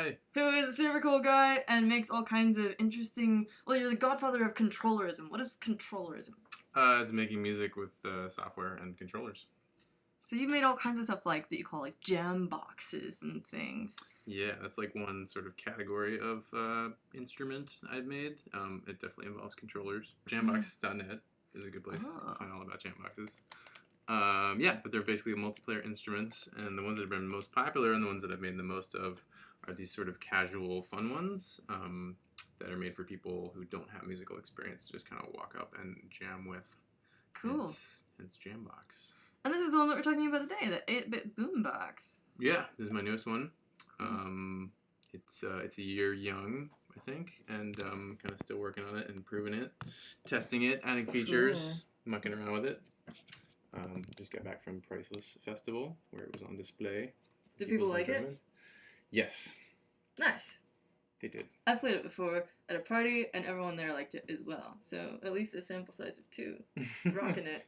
guy. Who is a super cool guy and makes all kinds of interesting... Well, you're the godfather of controllerism. What is controllerism? It's making music with software and controllers. So you've made all kinds of stuff like that you call like jam boxes and things. Yeah, that's like one sort of category of instrument I've made. It definitely involves controllers. Jamboxes.net is a good place to find all about jamboxes. Yeah, but they're basically multiplayer instruments, and the ones that have been most popular and the ones that I've made the most of are these sort of casual, fun ones that are made for people who don't have musical experience to just kind of walk up and jam with. Cool. It's Jambox. And this is the one that we're talking about today, the 8-Bit Boombox. Yeah, this is my newest one. It's a year young, I think, and kind of still working on it, improving it, testing it, adding features, mucking around with it. Just got back from Priceless Festival where it was on display. Did people like it? Yes. Nice. They did. I played it before at a party, and everyone there liked it as well. So at least a sample size of 2. Rocking it.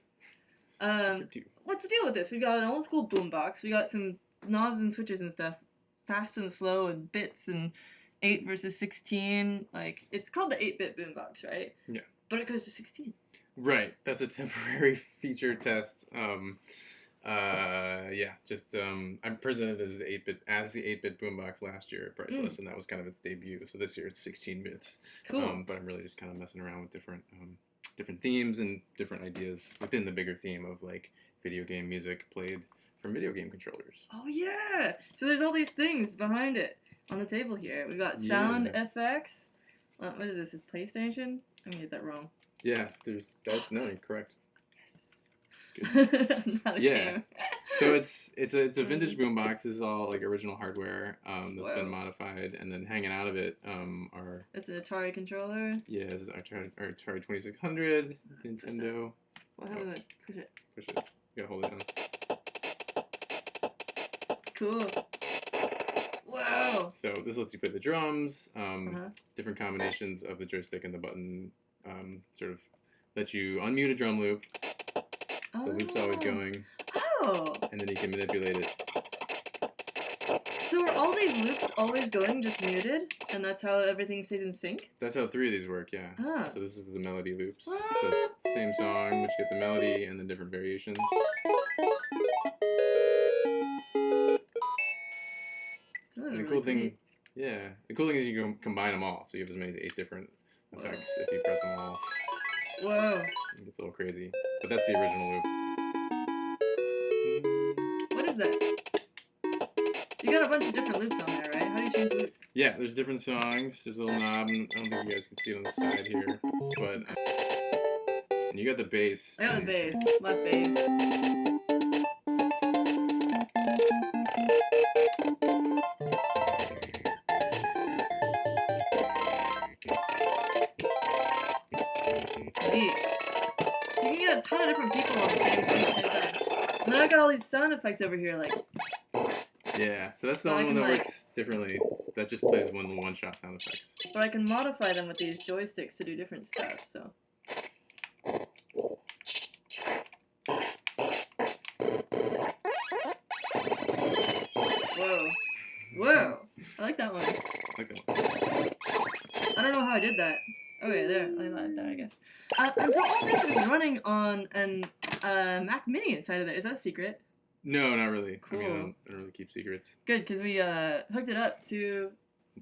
What's the deal with this? We got an old school boombox. We got some knobs and switches and stuff, fast and slow and bits and 8 versus 16. Like, it's called the 8-Bit Boombox, right? Yeah. But it goes to 16. Right. That's a temporary feature test. Yeah. Just I presented as the 8-Bit Boombox last year at Priceless, and that was kind of its debut. So this year it's 16 bits. Cool. But I'm really just kind of messing around with different themes and different ideas within the bigger theme of like video game music played from video game controllers. Oh yeah! So there's all these things behind it on the table here. We've got Sound FX. What is this? Is PlayStation? I'm gonna get that wrong. Yeah, no, you're correct. Yes. Not a game. So it's a vintage boombox. This is all like original hardware that's been modified, and then hanging out of it are. It's an Atari controller. Yeah, this is our Atari 2600, Nintendo. What happens? Push it. Push it. You gotta hold it down. Cool. Wow. So this lets you play the drums. Different combinations of the joystick and the button sort of let you unmute a drum loop. So the loop's always going. Oh. And then you can manipulate it. So are all these loops always going, just muted? And that's how everything stays in sync? That's how 3 of these work, yeah. Ah. So this is the melody loops. So it's the same song, which get the melody and then different variations. And the cool thing, the cool thing is you can combine them all. So you have as many as 8 different effects if you press them all. Whoa. It gets a little crazy. But that's the original loop. What is that? You got a bunch of different loops on there, right? How do you change the loops? Yeah, there's different songs. There's a little knob. I don't think you guys can see it on the side here. But and you got the bass. I got the bass. My fave. So you can get a ton of different people on the same thing at the same time. And then I got all these sound effects over here, like. Yeah, so that's the only one that works differently. That just plays one-shot sound effects. But I can modify them with these joysticks to do different stuff, so. Whoa. Whoa. I like that one. I don't know how I did that. Oh yeah, there. I like that, I guess. And so all this is running on an Mac Mini inside of there. Is that a secret? No, not really. Cool. I mean, I don't really keep secrets. Good, because we hooked it up to...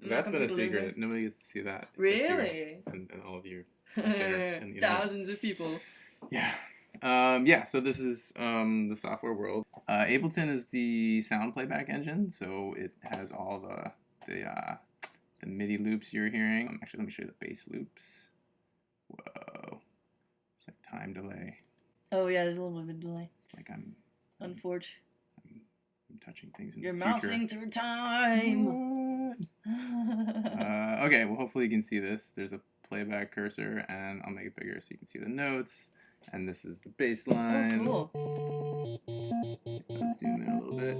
That's been a secret. Nobody gets to see that. Really? And all of you. There, and, thousands of people. Yeah. Yeah, so this is the software world. Ableton is the sound playback engine, so it has all the MIDI loops you're hearing. Actually, let me show you the bass loops. Whoa. It's like time delay. Oh yeah, there's a little bit of a delay. It's like I'm touching things in You're the future. mousing through time. Okay, well hopefully you can see this. There's a playback cursor, and I'll make it bigger so you can see the notes. And this is the bass line. Oh, cool. Let's zoom in a little bit.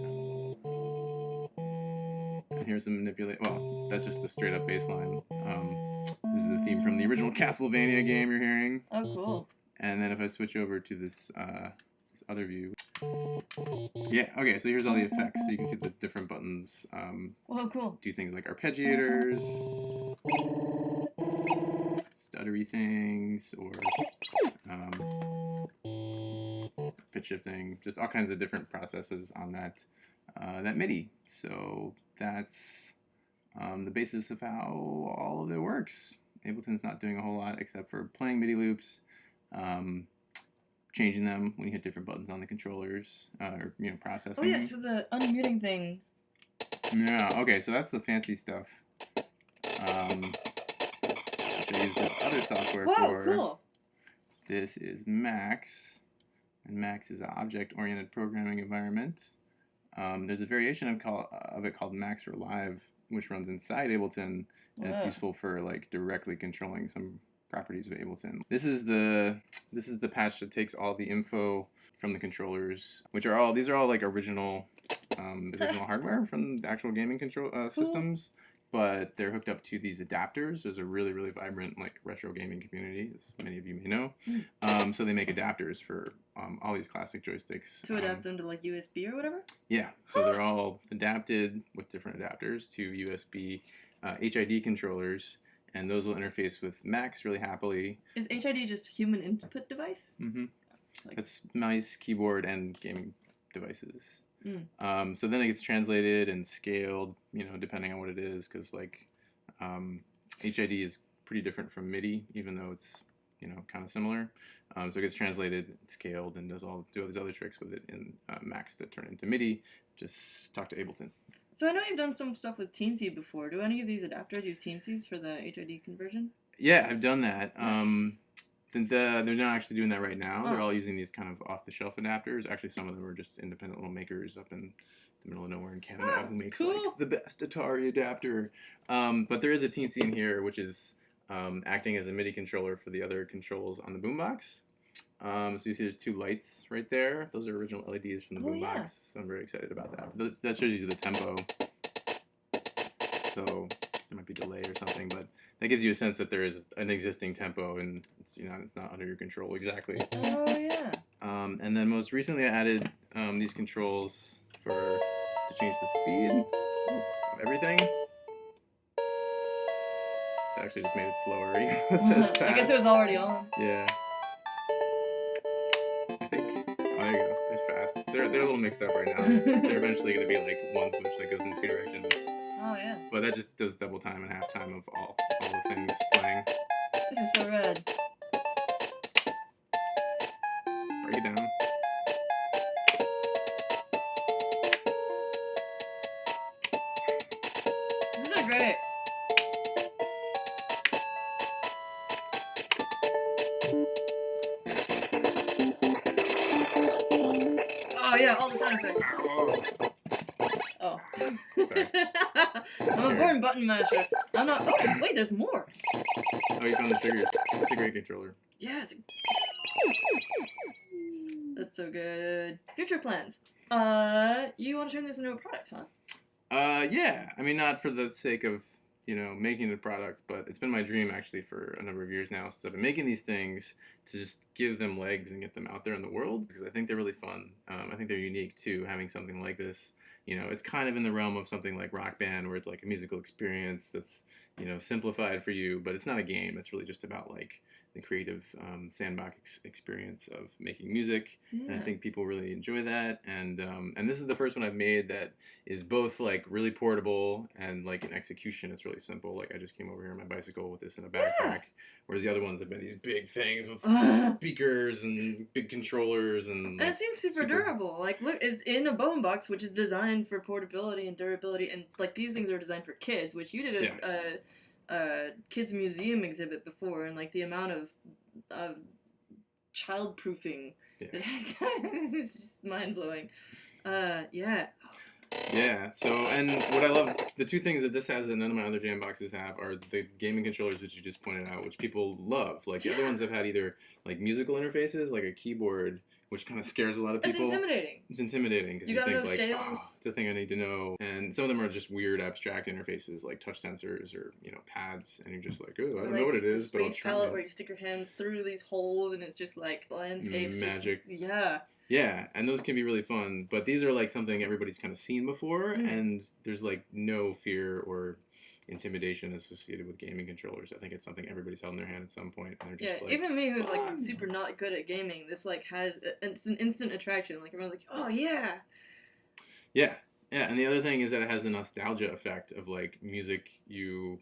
And here's some manipulate. Well, that's just a straight up bass line. This is the theme from the original Castlevania game you're hearing. Oh, cool. And then if I switch over to this other view, Yeah, okay, so here's all the effects. So you can see the different buttons Oh, cool. do things like arpeggiators, stuttery things, or pitch shifting, just all kinds of different processes on that MIDI. So that's the basis of how all of it works. Ableton's not doing a whole lot except for playing MIDI loops, changing them when you hit different buttons on the controllers, or processing. Oh yeah, so the unmuting thing. Yeah, okay, so that's the fancy stuff. I use this other software for. Cool. This is Max, and Max is an object-oriented programming environment. There's a variation of it called Max for Live, which runs inside Ableton, and it's useful for like directly controlling some properties of Ableton. This is the patch that takes all the info from the controllers, which are all like original hardware from the actual gaming control systems, but they're hooked up to these adapters. There's a really, really vibrant like retro gaming community, as many of you may know. So they make adapters for all these classic joysticks. To adapt them to like USB or whatever? Yeah, so they're all adapted with different adapters to USB HID controllers, and those will interface with Max really happily. Is HID just human input device? Mm-hmm. That's mice, keyboard, and gaming devices. So then it gets translated and scaled, depending on what it is, because like HID is pretty different from MIDI, even though it's kind of similar. So it gets translated, scaled, and do all these other tricks with it in Max that turn into MIDI. Just talk to Ableton. So I know you've done some stuff with Teensy before. Do any of these adapters use Teensy's for the HID conversion? Yeah, I've done that. Nice. They're not actually doing that right now. They're all using these kind of off-the-shelf adapters. Actually, some of them are just independent little makers up in the middle of nowhere in Canada who makes like the best Atari adapter. But there is a Teensy in here, which is acting as a MIDI controller for the other controls on the boombox. So you see there's two lights right there. Those are original LEDs from the boombox. Yeah. So I'm very excited about that. That shows you the tempo. So there might be delay or something, but that gives you a sense that there is an existing tempo and it's not under your control exactly. Oh yeah. And then most recently I added these controls to change the speed of everything. It actually just made it slower. It says fast. I guess it was already on. Yeah. I think. Oh, there you go. It's fast. They're a little mixed up right now. They're eventually going to be like one switch that goes in two directions. Oh yeah. But that just does double time and half time of all the things playing. This is so rad. Break it down. This is great. Oh yeah, all the sound effects. Oh. Sorry. I'm a born button masher. I'm not. Oh wait, there's more. Oh, you found the triggers. It's a great controller. Yes. That's so good. Future plans. You want to turn this into a product, huh? Yeah. I mean, not for the sake of making a product, but it's been my dream actually for a number of years now since I've been making these things to just give them legs and get them out there in the world because I think they're really fun. I think they're unique too, having something like this. It's kind of in the realm of something like Rock Band where it's like a musical experience that's, simplified for you, but it's not a game. It's really just about like the creative sandbox experience of making music. Yeah. And I think people really enjoy that. And this is the first one I've made that is both like really portable and like in execution it's really simple. Like I just came over here on my bicycle with this in a backpack. Yeah. Whereas the other ones have been these big things with speakers and big controllers and it seems super durable. Like look, it's in a boombox which is designed for portability and durability, and like these things are designed for kids, which you did a kids museum exhibit before, and like the amount of child proofing it's just mind blowing. Yeah. Yeah, so, and what I love, the two things that this has that none of my other jam boxes have are the gaming controllers, which you just pointed out, which people love. Like, the other ones have had either, like, musical interfaces, like a keyboard, which kind of scares a lot of It's people. intimidating. It's intimidating because You you gotta think know like, scales. it's a thing I need to know. And some of them are just weird abstract interfaces like touch sensors or, pads, and you're just like, oh, I don't know what it is, but I'll Space try palette it. where you stick your hands through these holes and it's just like landscapes. Magic. Yeah. Yeah, and those can be really fun, but these are like something everybody's kind of seen before, and there's like no fear or intimidation associated with gaming controllers. I think it's something everybody's held in their hand at some point, and they're just like, even me who's like super not good at gaming, this like it's an instant attraction. Like everyone's like, oh yeah. Yeah, and the other thing is that it has the nostalgia effect of like music you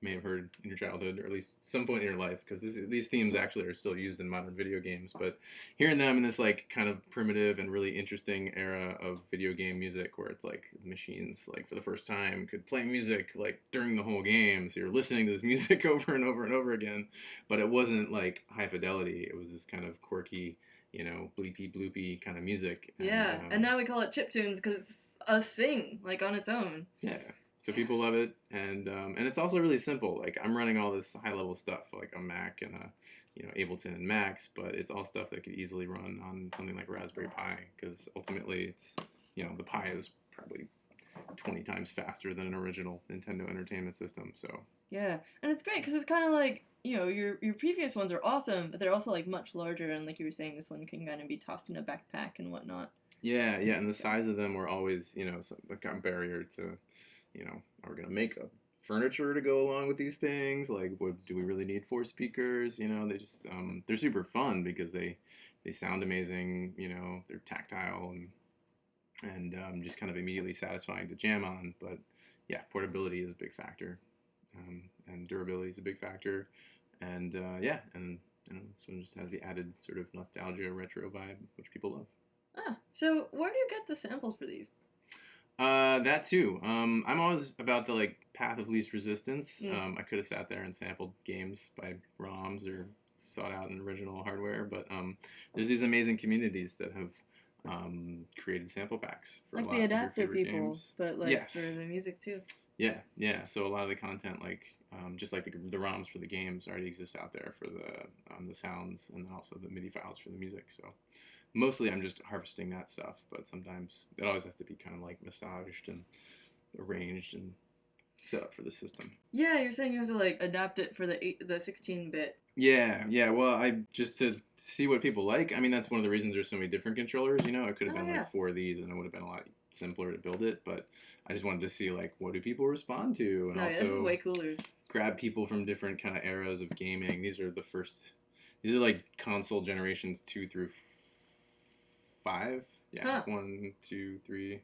may have heard in your childhood, or at least some point in your life, because these themes actually are still used in modern video games, but hearing them in this like kind of primitive and really interesting era of video game music where it's like machines like for the first time could play music like during the whole game, so you're listening to this music over and over and over again, but it wasn't like high fidelity, it was this kind of quirky, bleepy bloopy kind of music. And now we call it chiptunes because it's a thing like on its own. Yeah. So people love it, and it's also really simple. Like I'm running all this high level stuff like a Mac and a Ableton and Max, but it's all stuff that could easily run on something like Raspberry Pi, because ultimately it's the Pi is probably 20 times faster than an original Nintendo Entertainment System. So yeah, and it's great because it's kind of like your previous ones are awesome, but they're also like much larger, and like you were saying, this one can kind of be tossed in a backpack and whatnot. Yeah, and the size of them were always a barrier to. Are we going to make a furniture to go along with these things? Like, do we really need 4 speakers? They just, they're super fun because they sound amazing, they're tactile and just kind of immediately satisfying to jam on. But yeah, portability is a big factor, and durability is a big factor. And this one just has the added sort of nostalgia retro vibe, which people love. So where do you get the samples for these? That too. I'm always about the like path of least resistance. I could have sat there and sampled games by ROMs or sought out an original hardware, but there's these amazing communities that have created sample packs for like a lot the of your adapter favorite people, games. but like Yes. for the music too. Yeah. So a lot of the content, like just like the ROMs for the games, already exists out there for the sounds, and then also the MIDI files for the music. So. Mostly I'm just harvesting that stuff, but sometimes it always has to be kind of like massaged and arranged and set up for the system. Yeah, you're saying you have to like adapt it for the 16-bit. Yeah. Well, I just to see what people like. I mean, that's one of the reasons there's so many different controllers. It could have been like 4 of these, and it would have been a lot simpler to build it. But I just wanted to see like what do people respond to, and also this is way cooler. Grab people from different kind of eras of gaming. These are like console generations 2 through 5. Yeah. 1, 2, 3.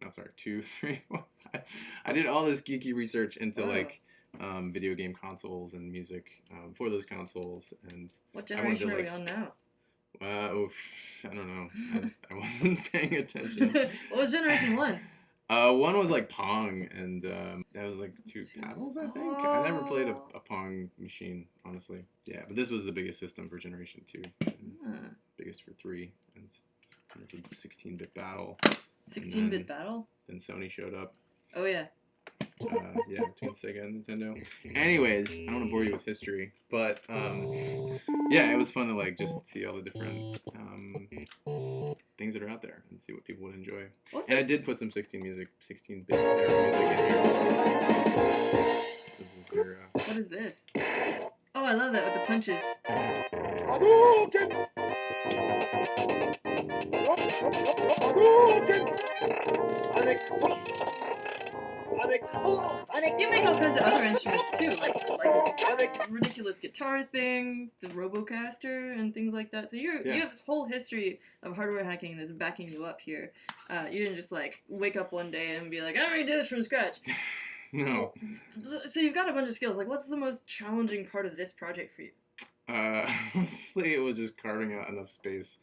No, sorry, 2, 3, 4, 5. I did all this geeky research into like video game consoles and music for those consoles. And what generation are we on now? I don't know. I wasn't paying attention. What was generation 1? 1 was like Pong, and that was like 2 paddles, I think. I never played a Pong machine, honestly. Yeah, but this was the biggest system for generation 2. Biggest for 3, and there's a 16-bit battle. 16-bit battle? Then Sony showed up. Oh yeah. Between Sega and Nintendo. Anyways, I don't want to bore you with history, but it was fun to like just see all the different things that are out there and see what people would enjoy. I did put some 16-bit music in here. What is this? Oh, I love that with the punches. You make all kinds of other instruments too, like ridiculous guitar thing, the Robocaster, and things like that. So you have this whole history of hardware hacking that's backing you up here. You didn't just like wake up one day and be like, I'm gonna do this from scratch. No. So you've got a bunch of skills. Like, what's the most challenging part of this project for you? Honestly, it was just carving out enough space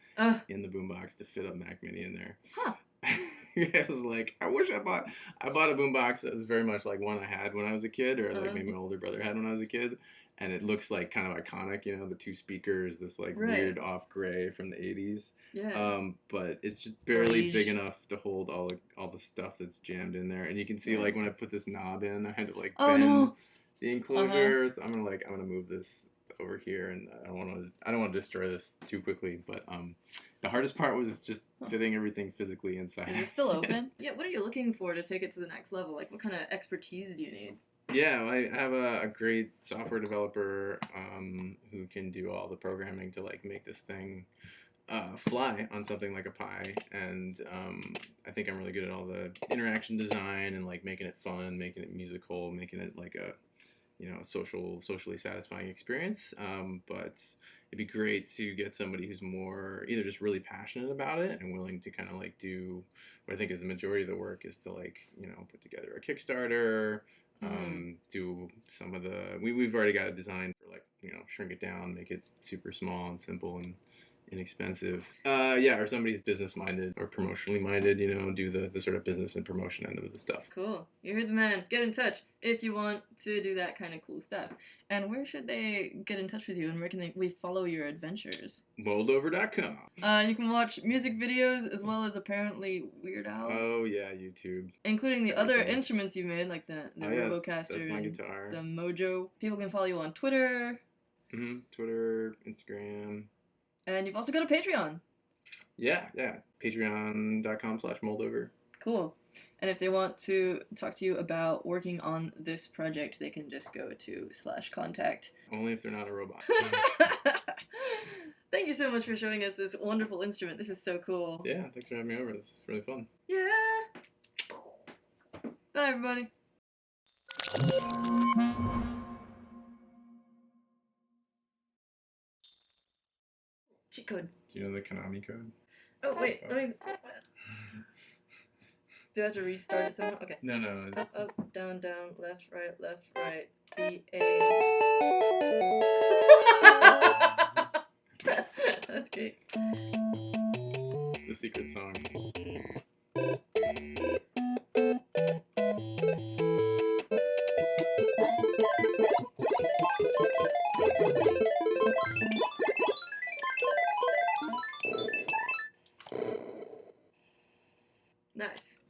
in the boombox to fit a Mac Mini in there. Huh. It was like, I wish I bought a boombox that was very much like one I had when I was a kid, or like maybe my older brother had when I was a kid. And it looks like kind of iconic, the 2 speakers, this like weird off gray from the 80s. Yeah. But it's just barely big enough to hold all the stuff that's jammed in there. And you can see like when I put this knob in, I had to like bend the enclosure. So I'm gonna move this over here, and I don't want to destroy this too quickly, but the hardest part was just fitting everything physically inside. Is it still open? Yeah, what are you looking for to take it to the next level? Like, what kind of expertise do you need? Yeah, I have a great software developer who can do all the programming to like make this thing fly on something like a Pi, and I think I'm really good at all the interaction design and like making it fun, making it musical, making it like a socially satisfying experience. But it'd be great to get somebody who's more either just really passionate about it and willing to kind of like do what I think is the majority of the work is to like put together a Kickstarter. Do some of the we've already got a design for like shrink it down, make it super small and simple and inexpensive. Or somebody's business minded or promotionally minded, do the sort of business and promotion end of the stuff. Cool. You heard the man. Get in touch if you want to do that kind of cool stuff. And where should they get in touch with you, and where can we follow your adventures? Moldover.com. You can watch music videos as well as apparently Weird Al. Oh yeah, YouTube. Including the other instruments you made, like the Robocaster. That's my guitar. The Mojo. People can follow you on Twitter. Twitter, Instagram. And you've also got a Patreon. Yeah. Patreon.com/Moldover. Cool. And if they want to talk to you about working on this project, they can just go to /contact. Only if they're not a robot. Thank you so much for showing us this wonderful instrument. This is so cool. Yeah, thanks for having me over. This is really fun. Yeah. Bye, everybody. Cheat code. Do you know the Konami code? Oh, wait. Let me... Do I have to restart it somehow? Okay. No. Up, down, left, right. B, A. That's great. It's a secret song. Nice.